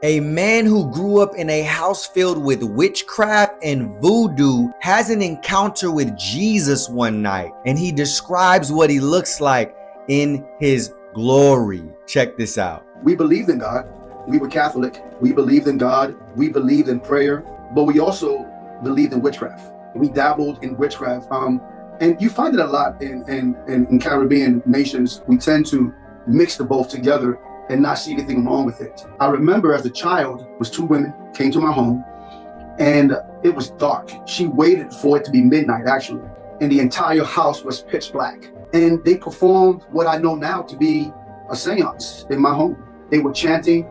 A man who grew up in a house filled with witchcraft and voodoo has an encounter with Jesus one night, and he describes what he looks like in his glory. Check this out. We believed in God. We were Catholic. We believed in God. We believed in prayer, but we also believed in witchcraft. We dabbled in witchcraft. And you find it a lot in Caribbean nations. We tend to mix the both together and not see anything wrong with it. I remember as a child, was two women came to my home, and it was dark. She waited for it to be midnight, actually, and the entire house was pitch black. And they performed what I know now to be a seance in my home. They were chanting,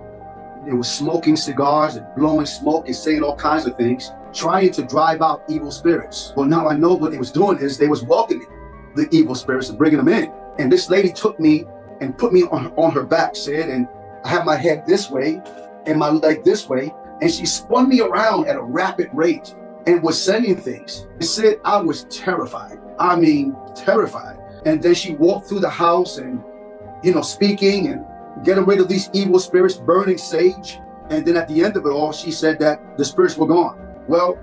they were smoking cigars and blowing smoke and saying all kinds of things, trying to drive out evil spirits. Well, now I know what they was doing is they was welcoming the evil spirits and bringing them in. And this lady took me and put me on her back, said, and I had my head this way and my leg this way, and she spun me around at a rapid rate and was saying things. It said I was terrified. I mean, terrified. And then she walked through the house and, speaking and getting rid of these evil spirits, burning sage. And then at the end of it all, she said that the spirits were gone. Well,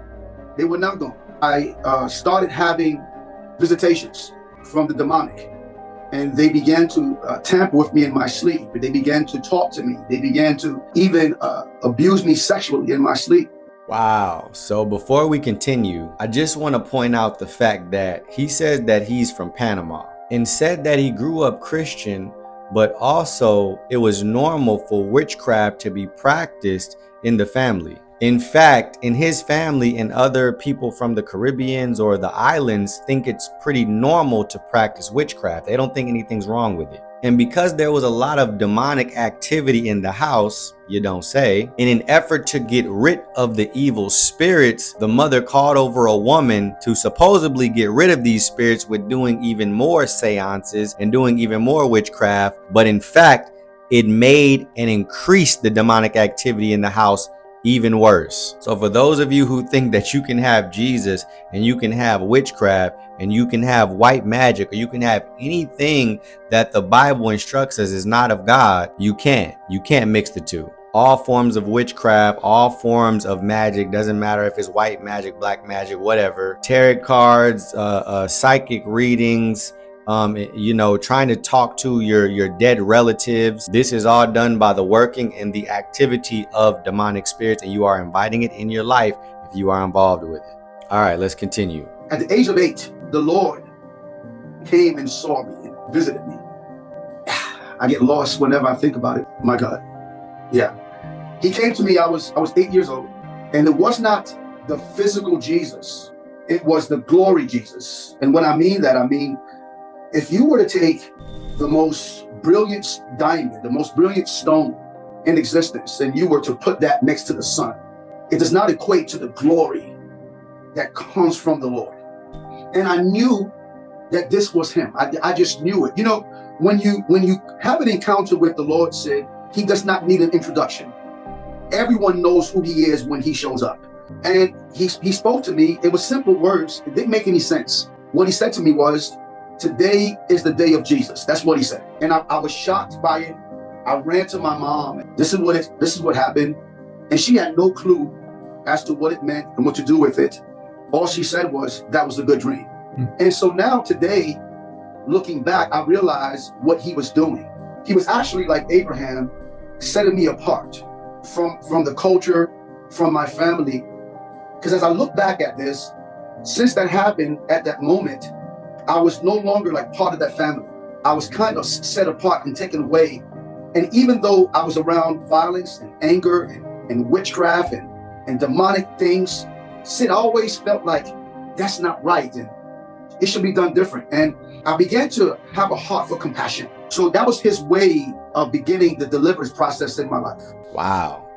they were not gone. I started having visitations from the demonic. And they began to tamper with me in my sleep. They began to talk to me. They began to even abuse me sexually in my sleep. Wow. So before we continue, I just want to point out the fact that he says that he's from Panama and said that he grew up Christian, but also it was normal for witchcraft to be practiced in the family. In fact, in his family and other people from the Caribbeans or the islands think it's pretty normal to practice witchcraft. They don't think anything's wrong with it. And because there was a lot of demonic activity in the house, you don't say, in an effort to get rid of the evil spirits, the mother called over a woman to supposedly get rid of these spirits with doing even more seances and doing even more witchcraft. But in fact, it made and increased the demonic activity in the house even worse. So for those of you who think that you can have Jesus and you can have witchcraft and you can have white magic or you can have anything that the Bible instructs us is not of God, you can't mix the two. All forms of witchcraft, all forms of magic, doesn't matter if it's white magic, black magic, whatever, tarot cards, psychic readings, trying to talk to your dead relatives. This is all done by the working and the activity of demonic spirits, and you are inviting it in your life if you are involved with it. All right, let's continue. At the age of 8, the Lord came and saw me and visited me. I get lost whenever I think about it. My God. Yeah. He came to me, I was 8 years old, and it was not the physical Jesus. It was the glory Jesus. And when I mean that, I mean, if you were to take the most brilliant diamond, the most brilliant stone in existence, and you were to put that next to the sun, it does not equate to the glory that comes from the Lord. And I knew that this was him. I just knew it. When you have an encounter with the Lord, Sid, he does not need an introduction. Everyone knows who he is when he shows up. And he spoke to me. It was simple words. It didn't make any sense. What he said to me was, "Today is the day of Jesus." That's what he said. And I was shocked by it. I ran to my mom. This is what happened. And she had no clue as to what it meant and what to do with it. All she said was, that was a good dream. And so now today, looking back, I realized what he was doing. He was actually, like Abraham, setting me apart from the culture, from my family. Because as I look back at this, since that happened at that moment, I was no longer like part of that family. I was kind of set apart and taken away. And even though I was around violence and anger and witchcraft and demonic things, Sid always felt like that's not right and it should be done different. And I began to have a heart for compassion. So that was his way of beginning the deliverance process in my life. Wow.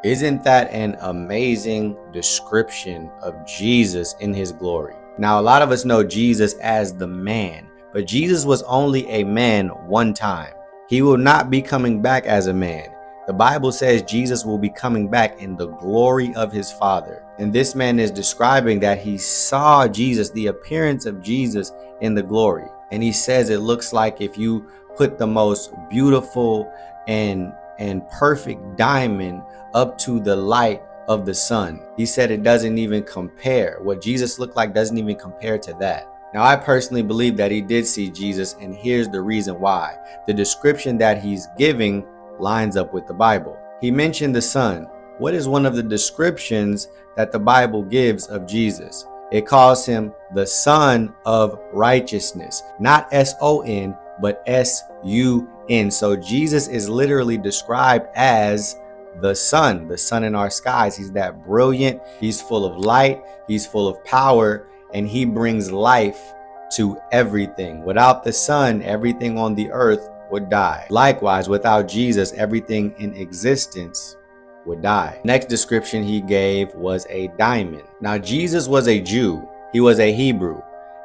Isn't that an amazing description of Jesus in his glory? Now, a lot of us know Jesus as the man, but Jesus was only a man one time. He will not be coming back as a man. The Bible says Jesus will be coming back in the glory of his Father. And this man is describing that he saw Jesus, the appearance of Jesus in the glory. And he says it looks like if you put the most beautiful and perfect diamond up to the light of the sun. He said it doesn't even compare. What Jesus looked like doesn't even compare to that. Now, I personally believe that he did see Jesus, and here's the reason why. The description that he's giving lines up with the Bible. He mentioned the sun. What is one of the descriptions that the Bible gives of Jesus? It calls him the Son of Righteousness, not S-O-N, but S-U-N. So Jesus is literally described as the sun in our skies. He's that brilliant. He's full of light. He's full of power, and he brings life to everything. Without the sun, everything on the earth would die. Likewise, without Jesus, everything in existence would die. Next description he gave was a diamond. Now, Jesus was a Jew. He was a Hebrew.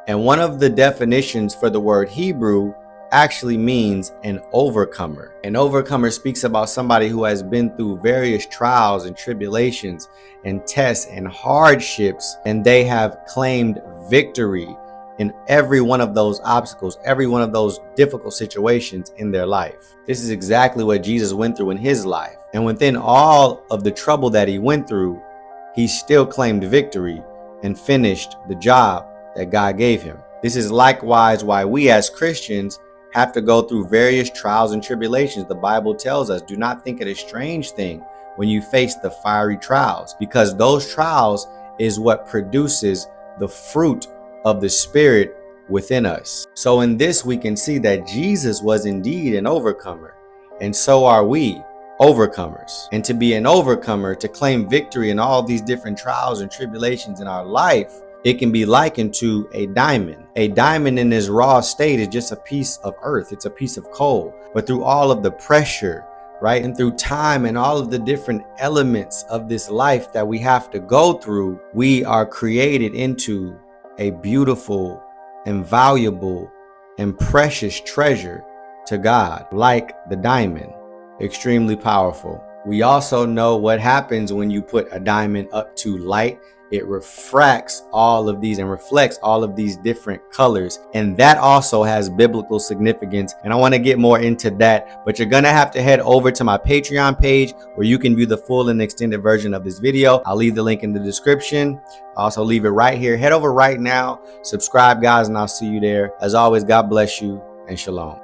And one of the definitions for the word Hebrew actually means an overcomer. An overcomer speaks about somebody who has been through various trials and tribulations and tests and hardships, and they have claimed victory in every one of those obstacles, every one of those difficult situations in their life. This is exactly what Jesus went through in his life. And within all of the trouble that he went through, he still claimed victory and finished the job that God gave him. This is likewise why we as Christians have to go through various trials and tribulations. The Bible tells us, do not think it a strange thing when you face the fiery trials, because those trials is what produces the fruit of the Spirit within us. So in this, we can see that Jesus was indeed an overcomer, and so are we overcomers. And to be an overcomer, to claim victory in all these different trials and tribulations in our life, it can be likened to a diamond. A diamond in its raw state is just a piece of earth. It's a piece of coal. But through all of the pressure, right, and through time and all of the different elements of this life that we have to go through, we are created into a beautiful and valuable and precious treasure to God, like the diamond. Extremely powerful. We also know what happens when you put a diamond up to light. It refracts all of these and reflects all of these different colors. And that also has biblical significance. And I want to get more into that, but you're going to have to head over to my Patreon page where you can view the full and extended version of this video. I'll leave the link in the description. I'll also leave it right here. Head over right now, subscribe guys, and I'll see you there. As always, God bless you and shalom.